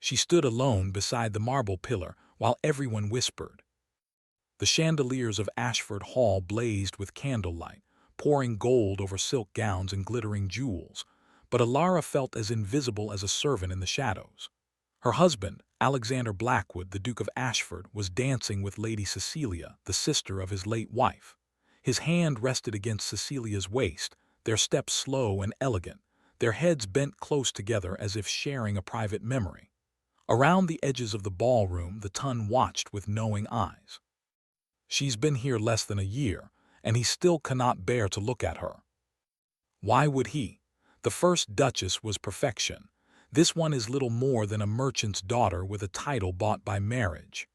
She stood alone beside the marble pillar while everyone whispered. The chandeliers of Ashford Hall blazed with candlelight, pouring gold over silk gowns and glittering jewels, but Alara felt as invisible as a servant in the shadows. Her husband, Alexander Blackwood, the Duke of Ashford, was dancing with Lady Cecilia, the sister of his late wife. His hand rested against Cecilia's waist, their steps slow and elegant, their heads bent close together as if sharing a private memory. Around the edges of the ballroom, the Tun watched with knowing eyes. She's been here less than a year, and he still cannot bear to look at her. Why would he? The first Duchess was perfection. This one is little more than a merchant's daughter with a title bought by marriage.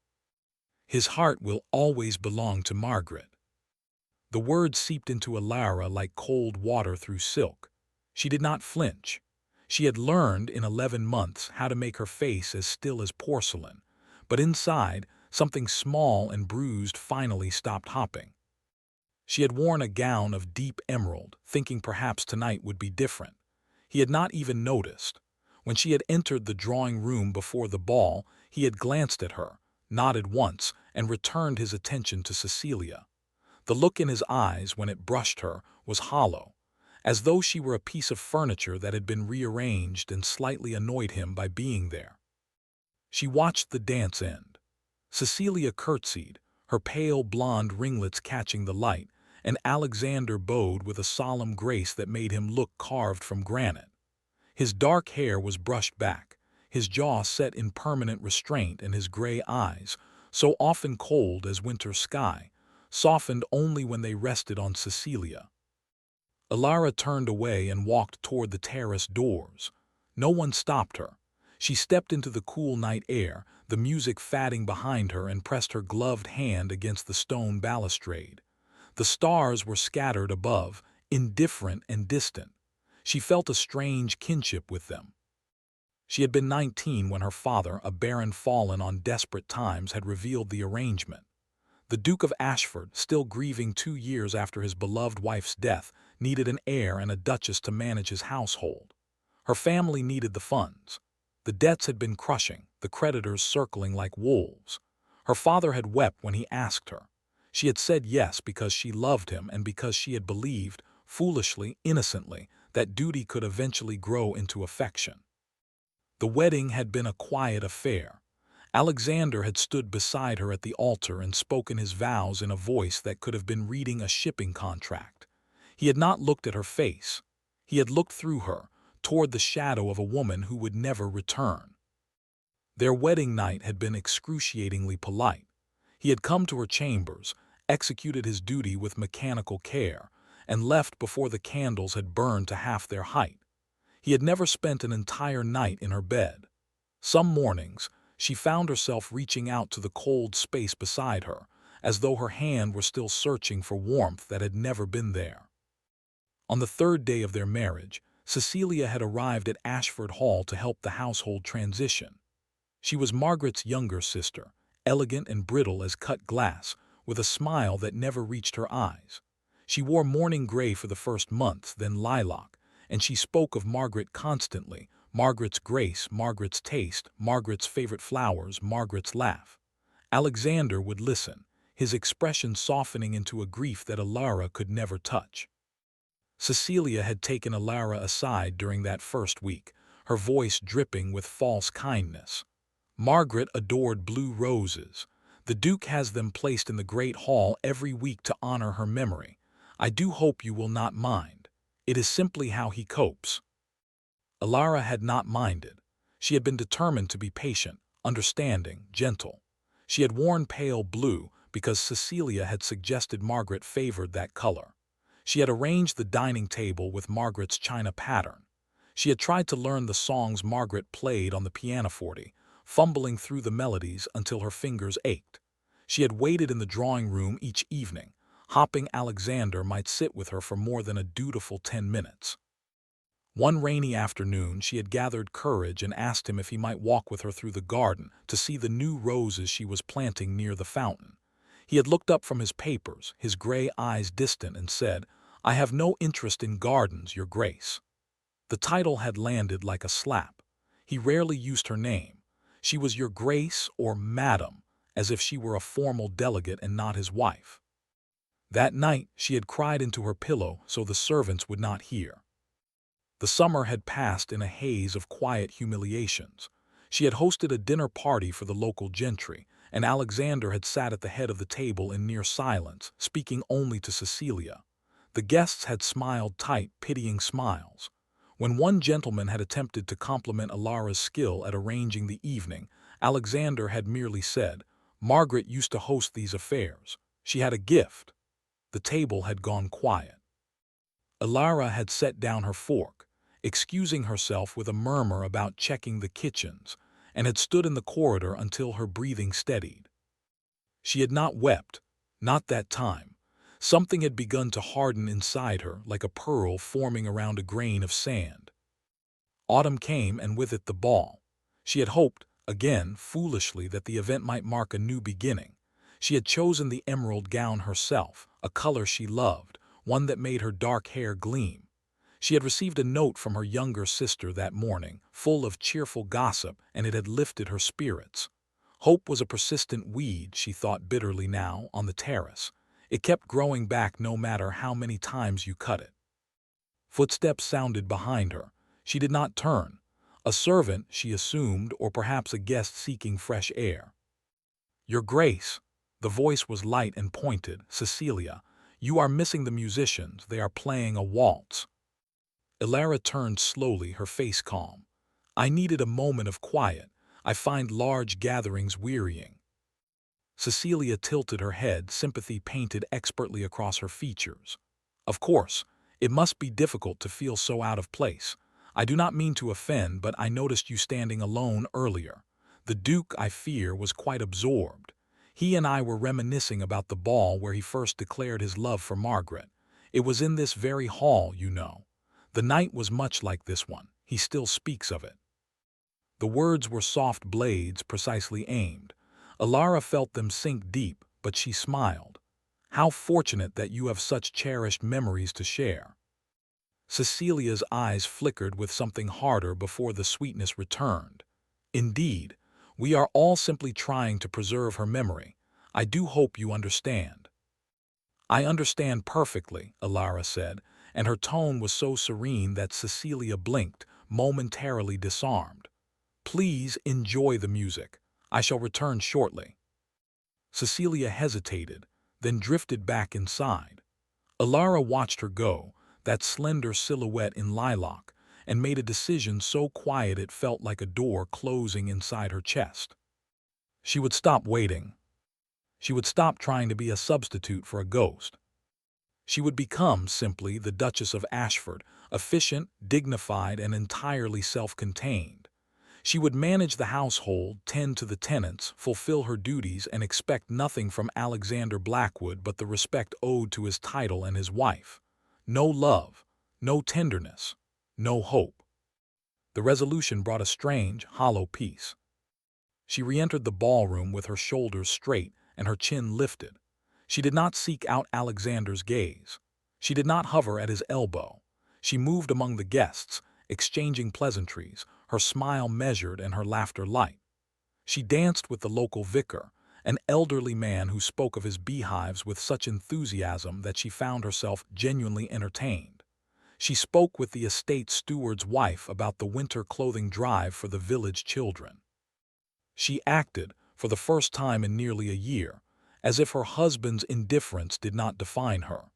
His heart will always belong to Margaret. The words seeped into Alara like cold water through silk. She did not flinch. She had learned in 11 months how to make her face as still as porcelain, but inside, something small and bruised finally stopped hopping. She had worn a gown of deep emerald, thinking perhaps tonight would be different. He had not even noticed. When she had entered the drawing room before the ball, he had glanced at her, nodded once, and returned his attention to Cecilia. The look in his eyes when it brushed her was hollow, as though she were a piece of furniture that had been rearranged and slightly annoyed him by being there. She watched the dance end. Cecilia curtsied, her pale blonde ringlets catching the light, and Alexander bowed with a solemn grace that made him look carved from granite. His dark hair was brushed back, his jaw set in permanent restraint, and his gray eyes, so often cold as winter sky, softened only when they rested on Cecilia. Alara turned away and walked toward the terrace doors. No one stopped her. She stepped into the cool night air, the music fading behind her, and pressed her gloved hand against the stone balustrade. The stars were scattered above, indifferent and distant. She felt a strange kinship with them. She had been 19 when her father, a baron fallen on desperate times, had revealed the arrangement. The Duke of Ashford, still grieving 2 years after his beloved wife's death, needed an heir and a duchess to manage his household. Her family needed the funds. The debts had been crushing, the creditors circling like wolves. Her father had wept when he asked her. She had said yes because she loved him and because she had believed, foolishly, innocently, that duty could eventually grow into affection. The wedding had been a quiet affair. Alexander had stood beside her at the altar and spoken his vows in a voice that could have been reading a shipping contract. He had not looked at her face. He had looked through her, toward the shadow of a woman who would never return. Their wedding night had been excruciatingly polite. He had come to her chambers, executed his duty with mechanical care, and left before the candles had burned to half their height. He had never spent an entire night in her bed. Some mornings, she found herself reaching out to the cold space beside her, as though her hand were still searching for warmth that had never been there. On the 3rd day of their marriage, Cecilia had arrived at Ashford Hall to help the household transition. She was Margaret's younger sister, elegant and brittle as cut glass, with a smile that never reached her eyes. She wore mourning gray for the first month, then lilac, and she spoke of Margaret constantly, Margaret's grace, Margaret's taste, Margaret's favorite flowers, Margaret's laugh. Alexander would listen, his expression softening into a grief that Alara could never touch. Cecilia had taken Alara aside during that first week, her voice dripping with false kindness. Margaret adored blue roses. The Duke has them placed in the Great Hall every week to honor her memory. I do hope you will not mind. It is simply how he copes. Alara had not minded. She had been determined to be patient, understanding, gentle. She had worn pale blue because Cecilia had suggested Margaret favored that color. She had arranged the dining table with Margaret's china pattern. She had tried to learn the songs Margaret played on the pianoforte, fumbling through the melodies until her fingers ached. She had waited in the drawing room each evening, hoping Alexander might sit with her for more than a dutiful 10 minutes. One rainy afternoon, she had gathered courage and asked him if he might walk with her through the garden to see the new roses she was planting near the fountain. He had looked up from his papers, his gray eyes distant, and said, "I have no interest in gardens, Your Grace." The title had landed like a slap. He rarely used her name. She was your grace or madam, as if she were a formal delegate and not his wife. That night she had cried into her pillow so the servants would not hear. The summer had passed in a haze of quiet humiliations. She had hosted a dinner party for the local gentry, and Alexander had sat at the head of the table in near silence, speaking only to Cecilia. The guests had smiled tight, pitying smiles. When one gentleman had attempted to compliment Alara's skill at arranging the evening, Alexander had merely said, "Margaret used to host these affairs. She had a gift." The table had gone quiet. Alara had set down her fork, excusing herself with a murmur about checking the kitchens, and had stood in the corridor until her breathing steadied. She had not wept, not that time. Something had begun to harden inside her like a pearl forming around a grain of sand. Autumn came, and with it the ball. She had hoped, again foolishly, that the event might mark a new beginning. She had chosen the emerald gown herself, a color she loved, one that made her dark hair gleam. She had received a note from her younger sister that morning, full of cheerful gossip, and it had lifted her spirits. Hope was a persistent weed, she thought bitterly now, on the terrace. It kept growing back no matter how many times you cut it. Footsteps sounded behind her. She did not turn. A servant, she assumed, or perhaps a guest seeking fresh air. "Your Grace." The voice was light and pointed. "Cecilia, you are missing the musicians. They are playing a waltz." Alara turned slowly, her face calm. "I needed a moment of quiet. I find large gatherings wearying." Cecilia tilted her head, sympathy painted expertly across her features. "Of course, it must be difficult to feel so out of place. I do not mean to offend, but I noticed you standing alone earlier. The Duke, I fear, was quite absorbed. He and I were reminiscing about the ball where he first declared his love for Margaret. It was in this very hall, you know. The night was much like this one. He still speaks of it." The words were soft blades, precisely aimed. Alara felt them sink deep, but she smiled. "How fortunate that you have such cherished memories to share." Cecilia's eyes flickered with something harder before the sweetness returned. "Indeed, we are all simply trying to preserve her memory. I do hope you understand." "I understand perfectly," Alara said, and her tone was so serene that Cecilia blinked, momentarily disarmed. "Please enjoy the music. I shall return shortly." Cecilia hesitated, then drifted back inside. Alara watched her go, that slender silhouette in lilac, and made a decision so quiet it felt like a door closing inside her chest. She would stop waiting. She would stop trying to be a substitute for a ghost. She would become, simply, the Duchess of Ashford, efficient, dignified, and entirely self-contained. She would manage the household, tend to the tenants, fulfill her duties, and expect nothing from Alexander Blackwood but the respect owed to his title and his wife. No love, no tenderness, no hope. The resolution brought a strange, hollow peace. She re-entered the ballroom with her shoulders straight and her chin lifted. She did not seek out Alexander's gaze. She did not hover at his elbow. She moved among the guests, exchanging pleasantries, her smile measured and her laughter light. She danced with the local vicar, an elderly man who spoke of his beehives with such enthusiasm that she found herself genuinely entertained. She spoke with the estate steward's wife about the winter clothing drive for the village children. She acted, for the first time in nearly a year, as if her husband's indifference did not define her.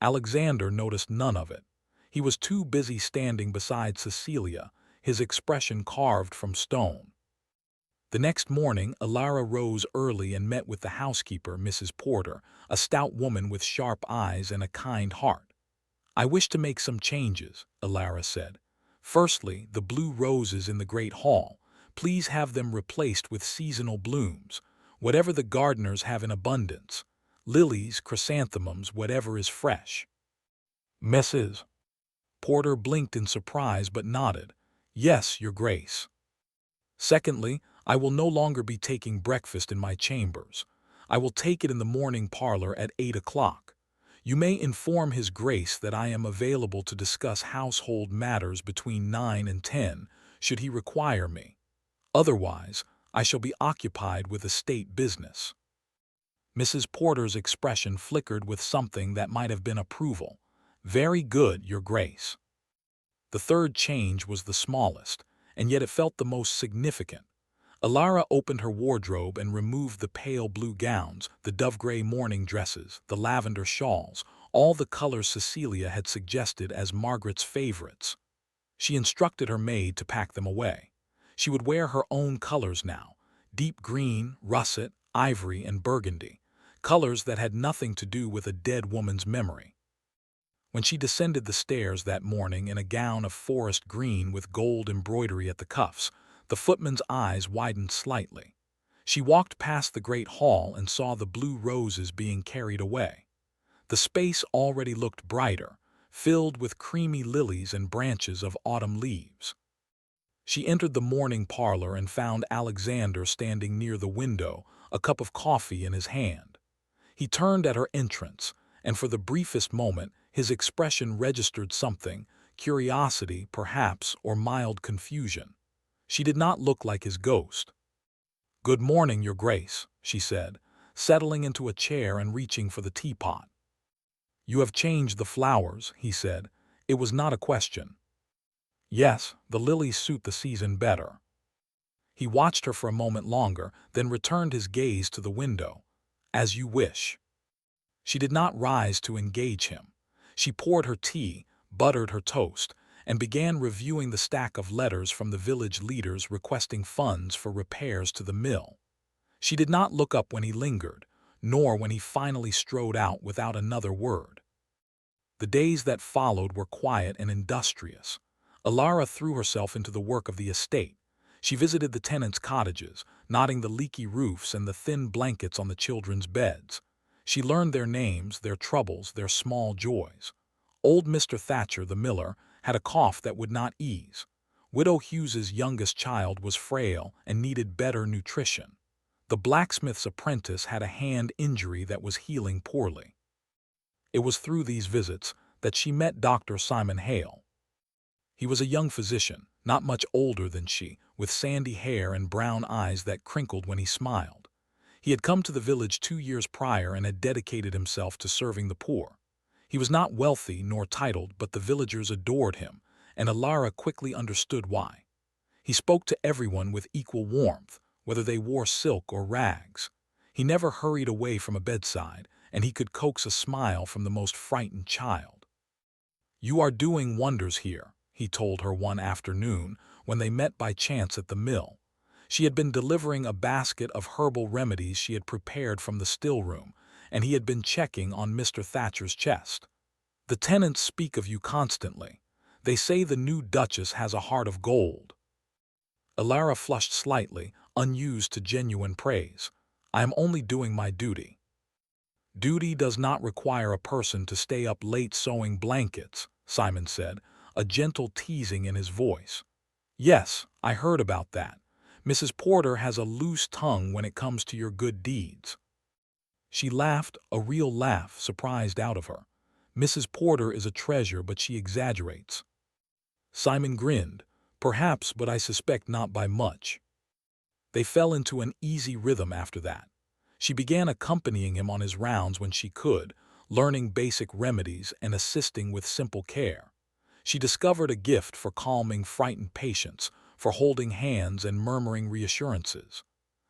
Alexander noticed none of it. He was too busy standing beside Cecilia, his expression carved from stone. The next morning, Alara rose early and met with the housekeeper, Mrs. Porter, a stout woman with sharp eyes and a kind heart. "I wish to make some changes," Alara said. "Firstly, the blue roses in the great hall. Please have them replaced with seasonal blooms, whatever the gardeners have in abundance. Lilies, chrysanthemums, whatever is fresh." Mrs. Porter blinked in surprise but nodded. "Yes, Your Grace." "Secondly, I will no longer be taking breakfast in my chambers. I will take it in the morning parlor at 8 o'clock. You may inform His Grace that I am available to discuss household matters between 9 and 10, should he require me." Otherwise, I shall be occupied with estate business." Mrs. Porter's expression flickered with something that might have been approval. "Very good, Your Grace." The third change was the smallest, and yet it felt the most significant. Alara opened her wardrobe and removed the pale blue gowns, the dove-gray morning dresses, the lavender shawls, all the colors Cecilia had suggested as Margaret's favorites. She instructed her maid to pack them away. She would wear her own colors now, deep green, russet, ivory, and burgundy, colors that had nothing to do with a dead woman's memory. When she descended the stairs that morning in a gown of forest green with gold embroidery at the cuffs, the footman's eyes widened slightly. She walked past the great hall and saw the blue roses being carried away. The space already looked brighter, filled with creamy lilies and branches of autumn leaves. She entered the morning parlor and found Alexander standing near the window, a cup of coffee in his hand. He turned at her entrance, and for the briefest moment his expression registered something, curiosity, perhaps, or mild confusion. She did not look like his ghost. "Good morning, Your Grace," she said, settling into a chair and reaching for the teapot. "You have changed the flowers," he said. It was not a question. "Yes, the lilies suit the season better." He watched her for a moment longer, then returned his gaze to the window. "As you wish." She did not rise to engage him. She poured her tea, buttered her toast, and began reviewing the stack of letters from the village leaders requesting funds for repairs to the mill. She did not look up when he lingered, nor when he finally strode out without another word. The days that followed were quiet and industrious. Alara threw herself into the work of the estate. She visited the tenants' cottages, knotting the leaky roofs and the thin blankets on the children's beds. She learned their names, their troubles, their small joys. Old Mr. Thatcher, the miller, had a cough that would not ease. Widow Hughes's youngest child was frail and needed better nutrition. The blacksmith's apprentice had a hand injury that was healing poorly. It was through these visits that she met Dr. Simon Hale. He was a young physician, not much older than she, with sandy hair and brown eyes that crinkled when he smiled. He had come to the village 2 years prior and had dedicated himself to serving the poor. He was not wealthy nor titled, but the villagers adored him, and Alara quickly understood why. He spoke to everyone with equal warmth, whether they wore silk or rags. He never hurried away from a bedside, and he could coax a smile from the most frightened child. "You are doing wonders here," he told her one afternoon when they met by chance at the mill. She had been delivering a basket of herbal remedies she had prepared from the still-room, and he had been checking on Mr. Thatcher's chest. "The tenants speak of you constantly. They say the new Duchess has a heart of gold." Alara flushed slightly, unused to genuine praise. "I am only doing my duty." "Duty does not require a person to stay up late sewing blankets," Simon said, a gentle teasing in his voice. "Yes, I heard about that. Mrs. Porter has a loose tongue when it comes to your good deeds." She laughed, a real laugh, surprised out of her. "Mrs. Porter is a treasure, but she exaggerates." Simon grinned. "Perhaps, but I suspect not by much." They fell into an easy rhythm after that. She began accompanying him on his rounds when she could, learning basic remedies and assisting with simple care. She discovered a gift for calming frightened patients, for holding hands and murmuring reassurances.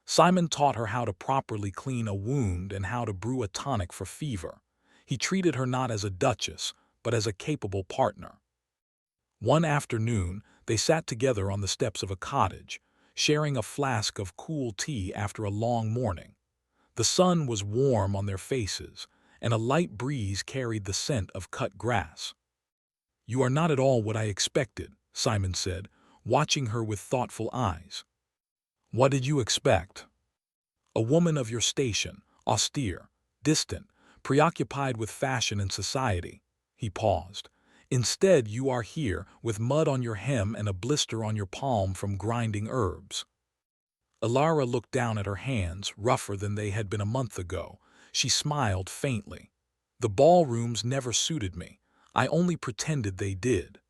Simon taught her how to properly clean a wound and how to brew a tonic for fever. He treated her not as a duchess, but as a capable partner. One afternoon, they sat together on the steps of a cottage, sharing a flask of cool tea after a long morning. The sun was warm on their faces, and a light breeze carried the scent of cut grass. "You are not at all what I expected," Simon said, watching her with thoughtful eyes. "What did you expect?" "A woman of your station, austere, distant, preoccupied with fashion and society." He paused. "Instead, you are here, with mud on your hem and a blister on your palm from grinding herbs." Alara looked down at her hands, rougher than they had been a month ago. She smiled faintly. "The ballrooms never suited me. I only pretended they did."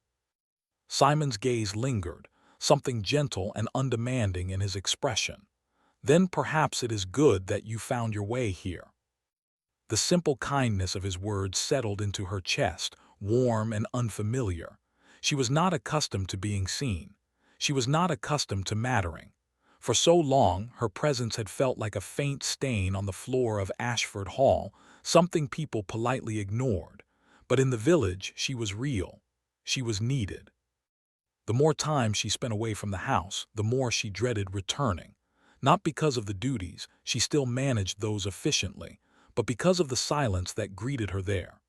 Simon's gaze lingered. something gentle and undemanding in his expression. "Then perhaps it is good that you found your way here." The simple kindness of his words settled into her chest, warm and unfamiliar. She was not accustomed to being seen. She was not accustomed to mattering. For so long, her presence had felt like a faint stain on the floor of Ashford Hall, something people politely ignored. But in the village, she was real. She was needed. The more time she spent away from the house, the more she dreaded returning. Not because of the duties, she still managed those efficiently, but because of the silence that greeted her there.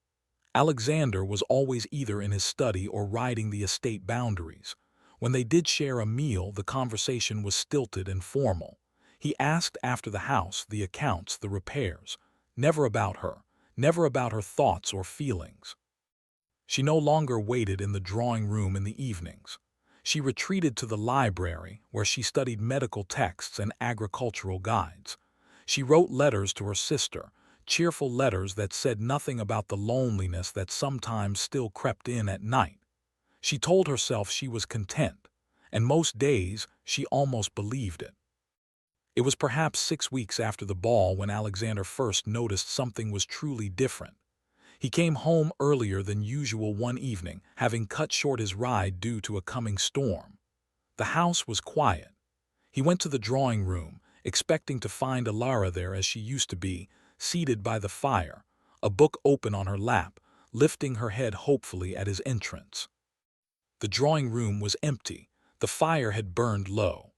Alexander was always either in his study or riding the estate boundaries. When they did share a meal, the conversation was stilted and formal. He asked after the house, the accounts, the repairs. Never about her, never about her thoughts or feelings. She no longer waited in the drawing room in the evenings. She retreated to the library, where she studied medical texts and agricultural guides. She wrote letters to her sister, cheerful letters that said nothing about the loneliness that sometimes still crept in at night. She told herself she was content, and most days she almost believed it. It was perhaps 6 weeks after the ball when Alexander first noticed something was truly different. He came home earlier than usual one evening, having cut short his ride due to a coming storm. The house was quiet. He went to the drawing room, expecting to find Alara there as she used to be, seated by the fire, a book open on her lap, lifting her head hopefully at his entrance. The drawing room was empty. The fire had burned low.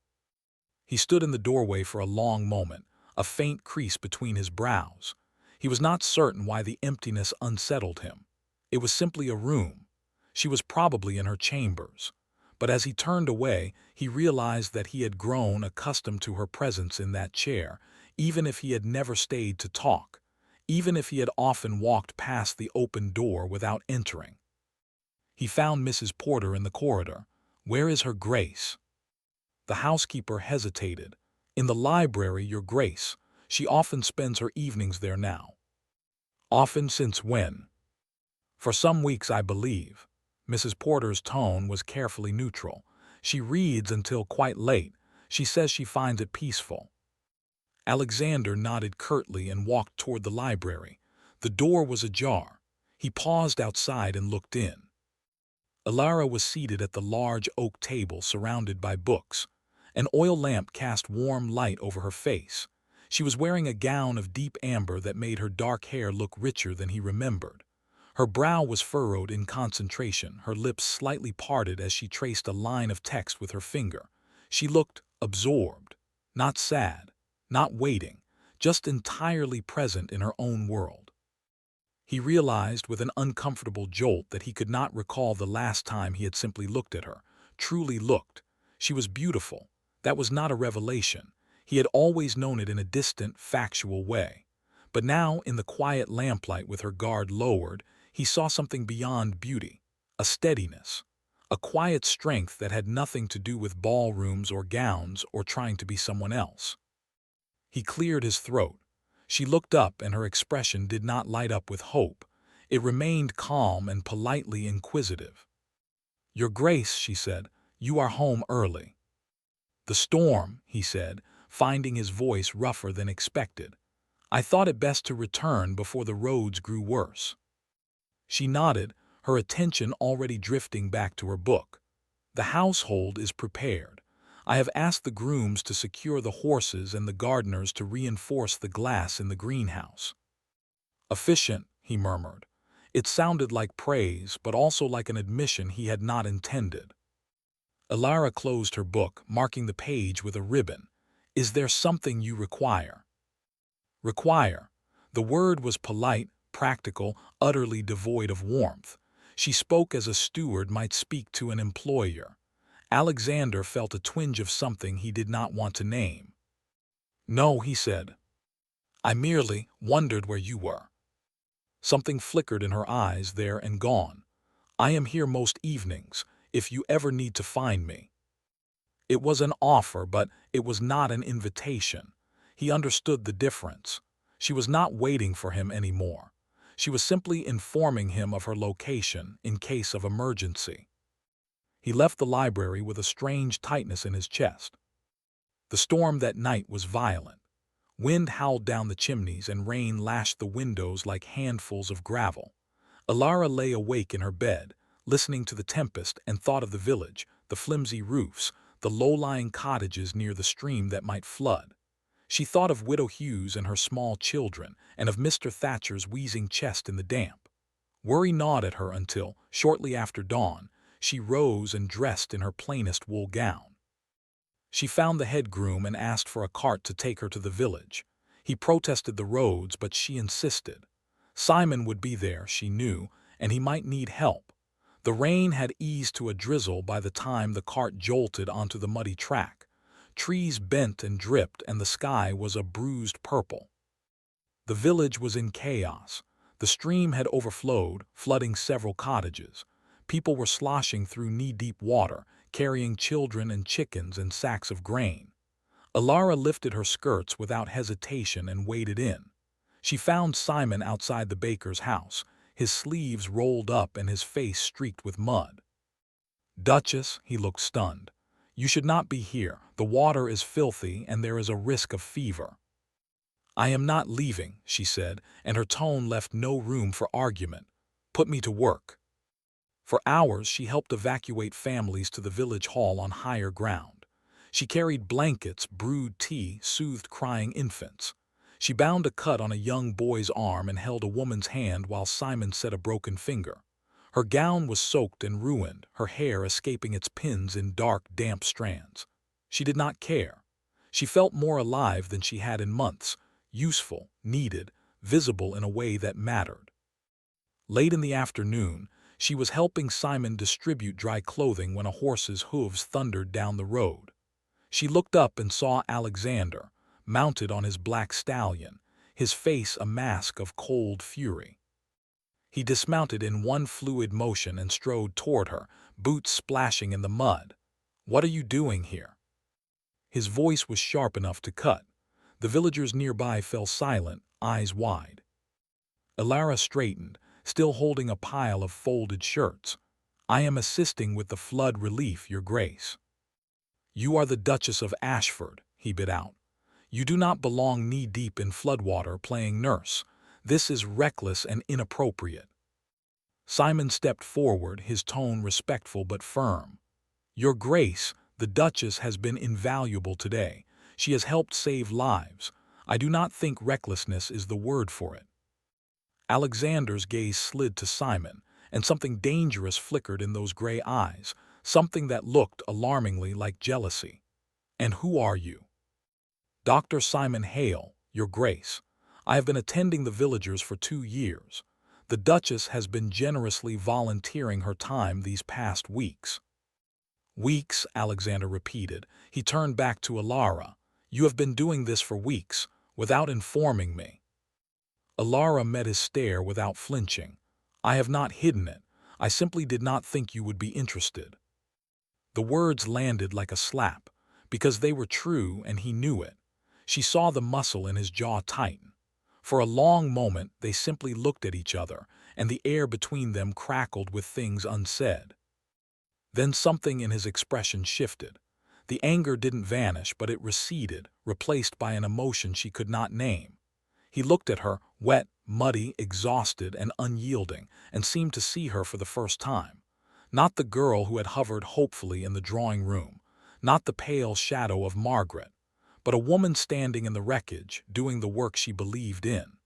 He stood in the doorway for a long moment, a faint crease between his brows. He was not certain why the emptiness unsettled him. It was simply a room. She was probably in her chambers. But as he turned away, he realized that he had grown accustomed to her presence in that chair, even if he had never stayed to talk, even if he had often walked past the open door without entering. He found Mrs. Porter in the corridor. "Where is her Grace?" The housekeeper hesitated. "In the library, Your Grace. She often spends her evenings there now." "Often since when?" "For some weeks, I believe." Mrs. Porter's tone was carefully neutral. "She reads until quite late. She says she finds it peaceful." Alexander nodded curtly and walked toward the library. The door was ajar. He paused outside and looked in. Alara was seated at the large oak table surrounded by books. An oil lamp cast warm light over her face. She was wearing a gown of deep amber that made her dark hair look richer than he remembered. Her brow was furrowed in concentration, her lips slightly parted as she traced a line of text with her finger. She looked absorbed, not sad, not waiting, just entirely present in her own world. He realized with an uncomfortable jolt that he could not recall the last time he had simply looked at her, truly looked. She was beautiful. That was not a revelation. He had always known it in a distant, factual way. But now, in the quiet lamplight with her guard lowered, he saw something beyond beauty, a steadiness, a quiet strength that had nothing to do with ballrooms or gowns or trying to be someone else. He cleared his throat. She looked up and her expression did not light up with hope. It remained calm and politely inquisitive. "Your Grace," she said, "you are home early." "The storm," he said, finding his voice rougher than expected. "I thought it best to return before the roads grew worse." She nodded, her attention already drifting back to her book. "The household is prepared. I have asked the grooms to secure the horses and the gardeners to reinforce the glass in the greenhouse." "Efficient," he murmured. It sounded like praise, but also like an admission he had not intended. Alara closed her book, marking the page with a ribbon. "Is there something you require?" Require. The word was polite, practical, utterly devoid of warmth. She spoke as a steward might speak to an employer. Alexander felt a twinge of something he did not want to name. "No," he said. "I merely wondered where you were." Something flickered in her eyes there and gone. "I am here most evenings, if you ever need to find me." It was an offer, but it was not an invitation. He understood the difference. She was not waiting for him anymore. She was simply informing him of her location in case of emergency. He left the library with a strange tightness in his chest. The storm that night was violent. Wind howled down the chimneys and rain lashed the windows like handfuls of gravel. Alara lay awake in her bed, listening to the tempest, and thought of the village, the flimsy roofs, the low-lying cottages near the stream that might flood. She thought of Widow Hughes and her small children, and of Mr. Thatcher's wheezing chest in the damp. Worry gnawed at her until, shortly after dawn, she rose and dressed in her plainest wool gown. She found the head groom and asked for a cart to take her to the village. He protested the roads, but she insisted. Simon would be there, she knew, and he might need help. The rain had eased to a drizzle by the time the cart jolted onto the muddy track. Trees bent and dripped, and the sky was a bruised purple. The village was in chaos. The stream had overflowed, flooding several cottages. People were sloshing through knee-deep water, carrying children and chickens and sacks of grain. Alara lifted her skirts without hesitation and waded in. She found Simon outside the baker's house, his sleeves rolled up and his face streaked with mud. "Duchess," he looked stunned. "You should not be here. The water is filthy and there is a risk of fever." "I am not leaving," she said, and her tone left no room for argument. "Put me to work." For hours she helped evacuate families to the village hall on higher ground. She carried blankets, brewed tea, soothed crying infants. She bound a cut on a young boy's arm and held a woman's hand while Simon set a broken finger. Her gown was soaked and ruined, her hair escaping its pins in dark, damp strands. She did not care. She felt more alive than she had in months, useful, needed, visible in a way that mattered. Late in the afternoon, she was helping Simon distribute dry clothing when a horse's hooves thundered down the road. She looked up and saw Alexander, mounted on his black stallion, his face a mask of cold fury. He dismounted in one fluid motion and strode toward her, boots splashing in the mud. "What are you doing here?" His voice was sharp enough to cut. The villagers nearby fell silent, eyes wide. Alara straightened, still holding a pile of folded shirts. "I am assisting with the flood relief, Your Grace." "You are the Duchess of Ashford," he bit out. "You do not belong knee-deep in floodwater playing nurse. This is reckless and inappropriate." Simon stepped forward, his tone respectful but firm. "Your Grace, the Duchess has been invaluable today. She has helped save lives. I do not think recklessness is the word for it." Alexander's gaze slid to Simon, and something dangerous flickered in those gray eyes, something that looked alarmingly like jealousy. "And who are you?" "Dr. Simon Hale, Your Grace. I have been attending the villagers for 2 years. The Duchess has been generously volunteering her time these past weeks." "Weeks," Alexander repeated. He turned back to Alara. "You have been doing this for weeks, without informing me." Alara met his stare without flinching. "I have not hidden it. I simply did not think you would be interested." The words landed like a slap, because they were true and he knew it. She saw the muscle in his jaw tighten. For a long moment they simply looked at each other, and the air between them crackled with things unsaid. Then something in his expression shifted. The anger didn't vanish, but it receded, replaced by an emotion she could not name. He looked at her, wet, muddy, exhausted, and unyielding, and seemed to see her for the first time. Not the girl who had hovered hopefully in the drawing room, not the pale shadow of Margaret, but a woman standing in the wreckage, doing the work she believed in.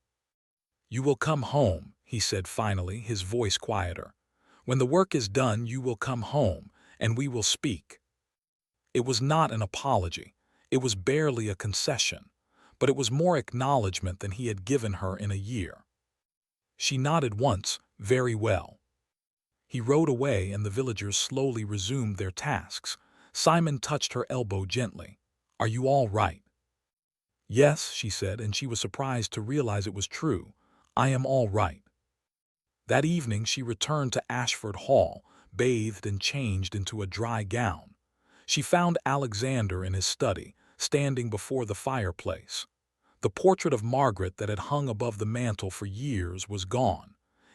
"You will come home," he said finally, his voice quieter. "When the work is done, you will come home, and we will speak." It was not an apology. It was barely a concession. But it was more acknowledgement than he had given her in a year. She nodded once, "Very well." He rode away and the villagers slowly resumed their tasks. Simon touched her elbow gently. "Are you all right?" "Yes," she said, and she was surprised to realize it was true. "I am all right." That evening she returned to Ashford Hall, bathed and changed into a dry gown. She found Alexander in his study, standing before the fireplace. The portrait of Margaret that had hung above the mantel for years was gone.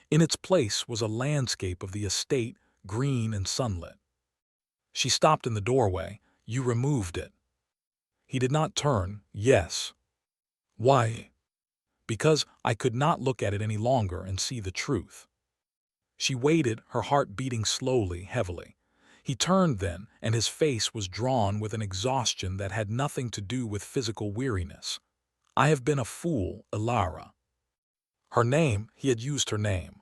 In its place was a landscape of the estate, green and sunlit. She stopped in the doorway. You removed it. He did not turn. Yes. Why? Because I could not look at it any longer and see the truth. She waited, her heart beating slowly, heavily. He turned then, and his face was drawn with an exhaustion that had nothing to do with physical weariness. I have been a fool, Elara. Her name, he had used her name.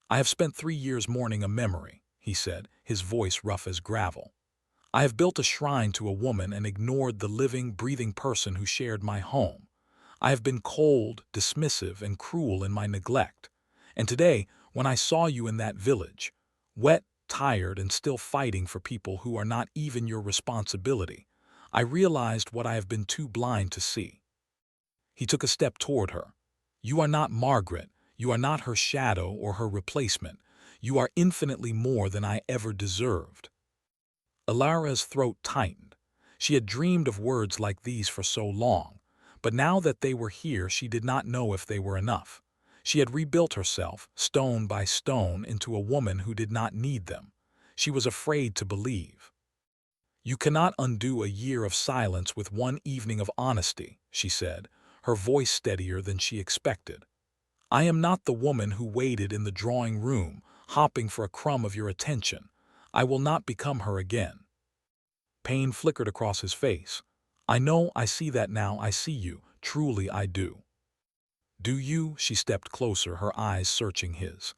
I have spent 3 years mourning a memory, he said, his voice rough as gravel. I have built a shrine to a woman and ignored the living, breathing person who shared my home. I have been cold, dismissive, and cruel in my neglect. And today, when I saw you in that village, wet, tired, and still fighting for people who are not even your responsibility, I realized what I have been too blind to see. He took a step toward her. You are not Margaret. You are not her shadow or her replacement. You are infinitely more than I ever deserved. Elara's throat tightened. She had dreamed of words like these for so long, but now that they were here she did not know if they were enough. She had rebuilt herself, stone by stone, into a woman who did not need them. She was afraid to believe. You cannot undo a year of silence with one evening of honesty, she said, her voice steadier than she expected. I am not the woman who waited in the drawing room, hopping for a crumb of your attention. I will not become her again. Pain flickered across his face. I know, I see that now, I see you. Truly I do. Do you? She stepped closer, her eyes searching his.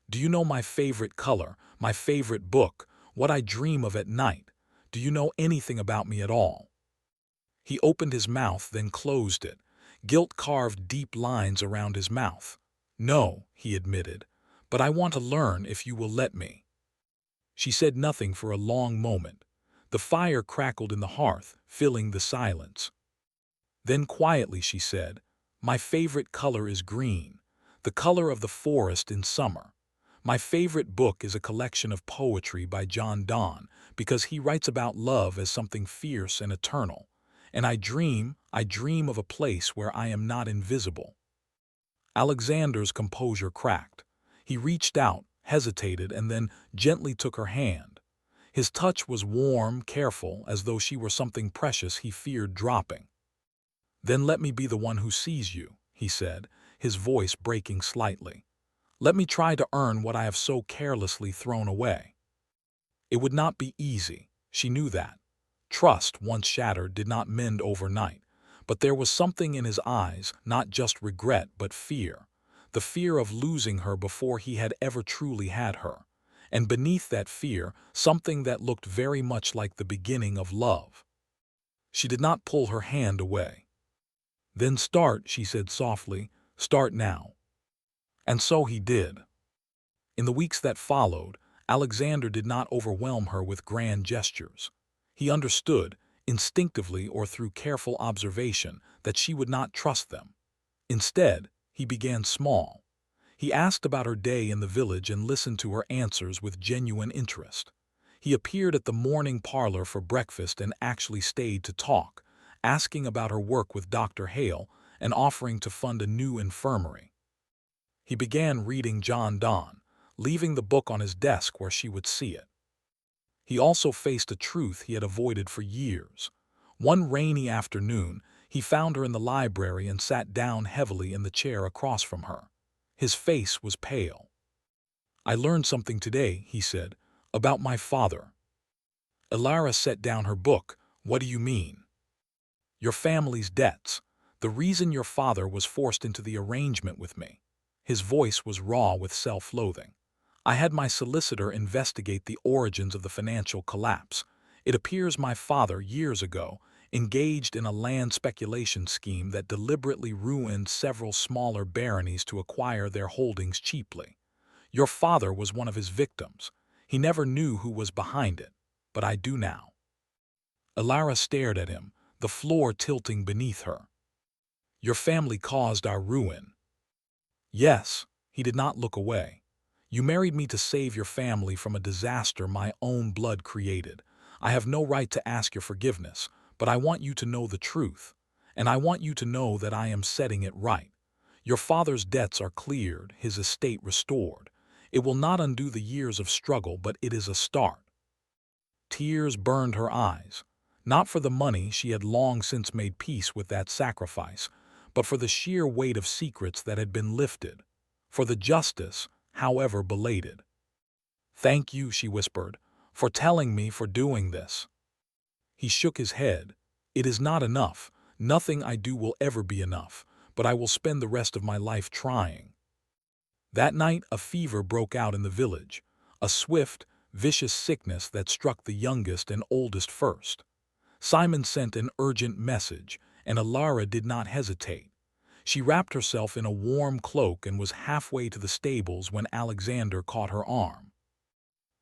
Do you know my favorite color, my favorite book, what I dream of at night? Do you know anything about me at all? He opened his mouth, then closed it. Guilt carved deep lines around his mouth. No, he admitted, but I want to learn if you will let me. She said nothing for a long moment. The fire crackled in the hearth, filling the silence. Then quietly she said, my favorite color is green, the color of the forest in summer. My favorite book is a collection of poetry by John Donne because he writes about love as something fierce and eternal. And I dream of a place where I am not invisible. Alexander's composure cracked. He reached out, hesitated, and then gently took her hand. His touch was warm, careful, as though she were something precious he feared dropping. Then let me be the one who sees you, he said, his voice breaking slightly. Let me try to earn what I have so carelessly thrown away. It would not be easy, she knew that. Trust, once shattered, did not mend overnight. But there was something in his eyes, not just regret but fear. The fear of losing her before he had ever truly had her. And beneath that fear, something that looked very much like the beginning of love. She did not pull her hand away. Then start, she said softly, start now. And so he did. In the weeks that followed, Alexander did not overwhelm her with grand gestures. He understood, instinctively or through careful observation, that she would not trust them. Instead, he began small. He asked about her day in the village and listened to her answers with genuine interest. He appeared at the morning parlor for breakfast and actually stayed to talk, asking about her work with Dr. Hale and offering to fund a new infirmary. He began reading John Donne, leaving the book on his desk where she would see it. He also faced a truth he had avoided for years. One rainy afternoon, he found her in the library and sat down heavily in the chair across from her. His face was pale. I learned something today, he said, about my father. Elara set down her book. What do you mean? Your family's debts. The reason your father was forced into the arrangement with me. His voice was raw with self-loathing. I had my solicitor investigate the origins of the financial collapse. It appears my father, years ago, engaged in a land speculation scheme that deliberately ruined several smaller baronies to acquire their holdings cheaply. Your father was one of his victims. He never knew who was behind it, but I do now. Elara stared at him, the floor tilting beneath her. Your family caused our ruin. Yes, he did not look away. You married me to save your family from a disaster my own blood created. I have no right to ask your forgiveness, but I want you to know the truth, and I want you to know that I am setting it right. Your father's debts are cleared, his estate restored. It will not undo the years of struggle, but it is a start. Tears burned her eyes, not for the money, she had long since made peace with that sacrifice, but for the sheer weight of secrets that had been lifted, for the justice, however belated. "Thank you," she whispered, "for telling me, for doing this." He shook his head. "It is not enough. Nothing I do will ever be enough, but I will spend the rest of my life trying." That night a fever broke out in the village, a swift, vicious sickness that struck the youngest and oldest first. Simon sent an urgent message, and Alara did not hesitate. She wrapped herself in a warm cloak and was halfway to the stables when Alexander caught her arm.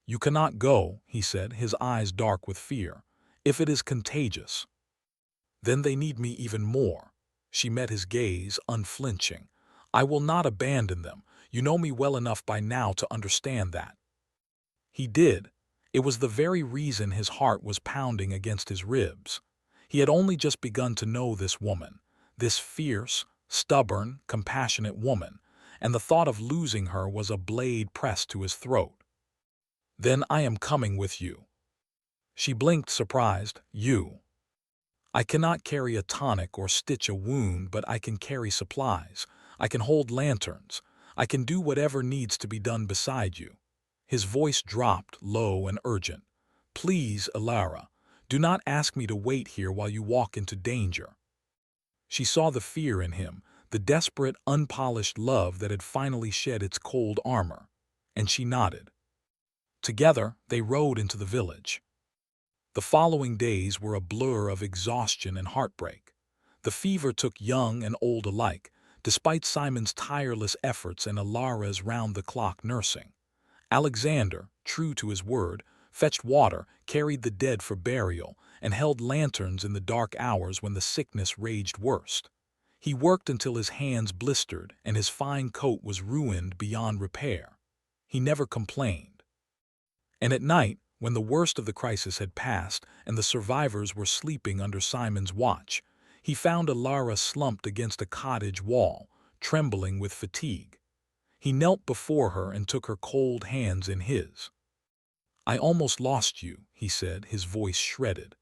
"You cannot go," he said, his eyes dark with fear. "If it is contagious, then they need me even more." She met his gaze, unflinching. "I will not abandon them. You know me well enough by now to understand that." He did. It was the very reason his heart was pounding against his ribs. He had only just begun to know this woman, this fierce, stubborn, compassionate woman, and the thought of losing her was a blade pressed to his throat. "Then I am coming with you." She blinked, surprised. "You?" "I cannot carry a tonic or stitch a wound, but I can carry supplies. I can hold lanterns. I can do whatever needs to be done beside you." His voice dropped, low and urgent. "Please, Alara, do not ask me to wait here while you walk into danger." She saw the fear in him, the desperate, unpolished love that had finally shed its cold armor, and she nodded. Together, they rode into the village. The following days were a blur of exhaustion and heartbreak. The fever took young and old alike, despite Simon's tireless efforts and Alara's round-the-clock nursing. Alexander, true to his word, fetched water, carried the dead for burial, and held lanterns in the dark hours when the sickness raged worst. He worked until his hands blistered and his fine coat was ruined beyond repair. He never complained. And at night, when the worst of the crisis had passed and the survivors were sleeping under Simon's watch, he found Alara slumped against a cottage wall, trembling with fatigue. He knelt before her and took her cold hands in his. "I almost lost you," he said, his voice shredded.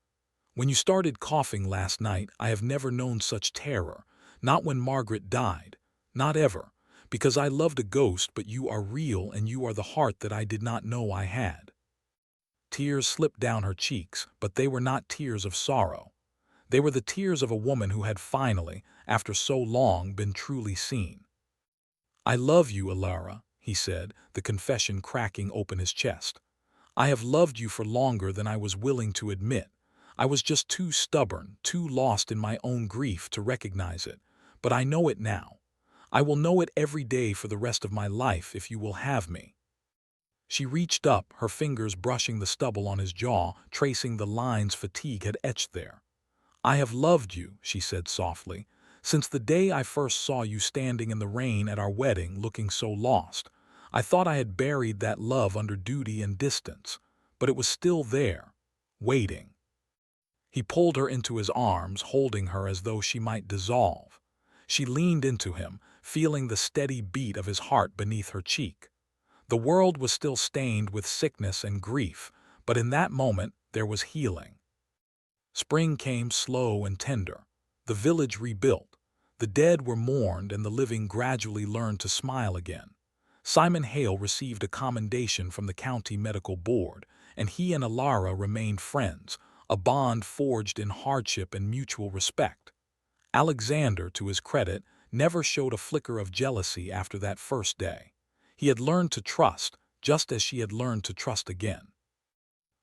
"When you started coughing last night, I have never known such terror, not when Margaret died, not ever, because I loved a ghost, but you are real and you are the heart that I did not know I had." Tears slipped down her cheeks, but they were not tears of sorrow. They were the tears of a woman who had finally, after so long, been truly seen. "I love you, Alara," he said, the confession cracking open his chest. "I have loved you for longer than I was willing to admit. I was just too stubborn, too lost in my own grief to recognize it. But I know it now. I will know it every day for the rest of my life if you will have me." She reached up, her fingers brushing the stubble on his jaw, tracing the lines fatigue had etched there. "I have loved you," she said softly, "since the day I first saw you standing in the rain at our wedding looking so lost. I thought I had buried that love under duty and distance, but it was still there, waiting." He pulled her into his arms, holding her as though she might dissolve. She leaned into him, feeling the steady beat of his heart beneath her cheek. The world was still stained with sickness and grief, but in that moment there was healing. Spring came slow and tender. The village rebuilt. The dead were mourned and the living gradually learned to smile again. Simon Hale received a commendation from the county medical board, and he and Alara remained friends, a bond forged in hardship and mutual respect. Alexander, to his credit, never showed a flicker of jealousy after that first day. He had learned to trust, just as she had learned to trust again.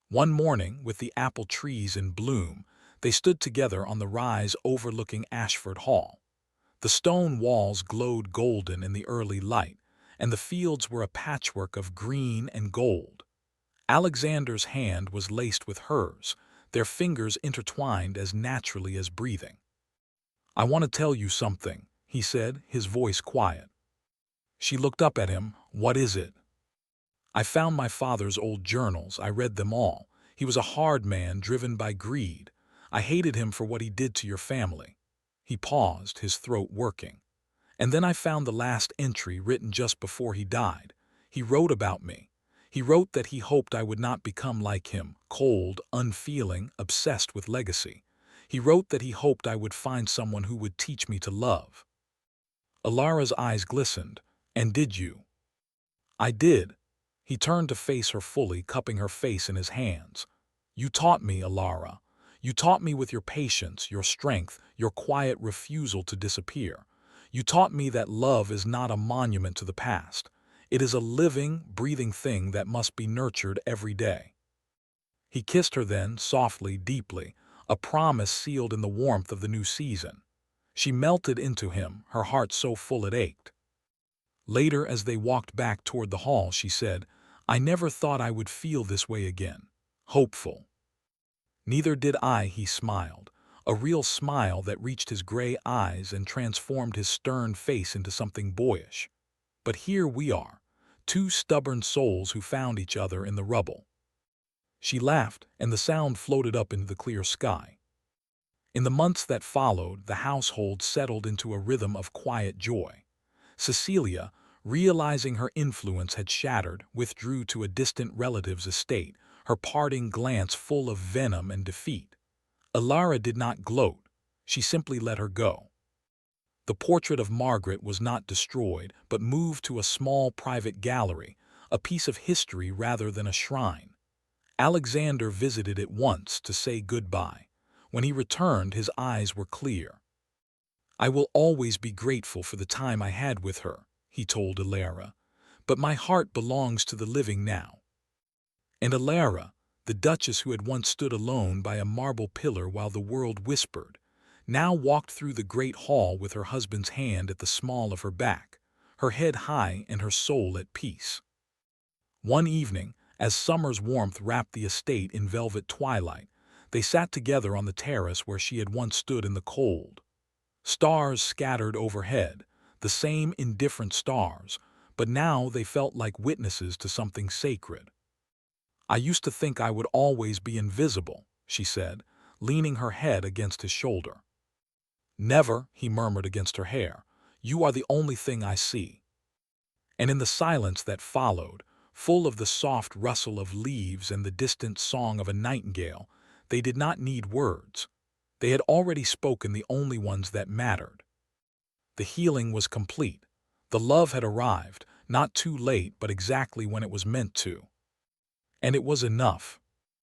One morning, with the apple trees in bloom, they stood together on the rise overlooking Ashford Hall. The stone walls glowed golden in the early light, and the fields were a patchwork of green and gold. Alexander's hand was laced with hers, their fingers intertwined as naturally as breathing. "I want to tell you something," he said, his voice quiet. She looked up at him. "What is it?" "I found my father's old journals. I read them all. He was a hard man, driven by greed. I hated him for what he did to your family." He paused, his throat working. "And then I found the last entry written just before he died. He wrote about me. He wrote that he hoped I would not become like him, cold, unfeeling, obsessed with legacy. He wrote that he hoped I would find someone who would teach me to love. Alara's eyes glistened. And did you? I did. He turned to face her fully, cupping her face in his hands. You taught me, Alara. You taught me with your patience, your strength, your quiet refusal to disappear. You taught me that love is not a monument to the past. It is a living, breathing thing that must be nurtured every day. He kissed her then, softly, deeply, a promise sealed in the warmth of the new season. She melted into him, her heart so full it ached. Later, as they walked back toward the hall, she said, I never thought I would feel this way again. Hopeful. Neither did I, he smiled, a real smile that reached his gray eyes and transformed his stern face into something boyish. But here we are, two stubborn souls who found each other in the rubble. She laughed, and the sound floated up into the clear sky. In the months that followed, the household settled into a rhythm of quiet joy. Cecilia, realizing her influence had shattered, withdrew to a distant relative's estate, her parting glance full of venom and defeat. Alara did not gloat. She simply let her go. The portrait of Margaret was not destroyed, but moved to a small private gallery, a piece of history rather than a shrine. Alexander visited it once to say goodbye. When he returned, his eyes were clear. I will always be grateful for the time I had with her, he told Alara, but my heart belongs to the living now. And Alara, the duchess who had once stood alone by a marble pillar while the world whispered, now walked through the great hall with her husband's hand at the small of her back, her head high and her soul at peace. One evening, as summer's warmth wrapped the estate in velvet twilight, they sat together on the terrace where she had once stood in the cold. Stars scattered overhead, the same indifferent stars, but now they felt like witnesses to something sacred. I used to think I would always be invisible, she said, leaning her head against his shoulder. Never, he murmured against her hair. You are the only thing I see. And in the silence that followed, full of the soft rustle of leaves and the distant song of a nightingale, they did not need words. They had already spoken the only ones that mattered. The healing was complete. The love had arrived, not too late but exactly when it was meant to. And it was enough.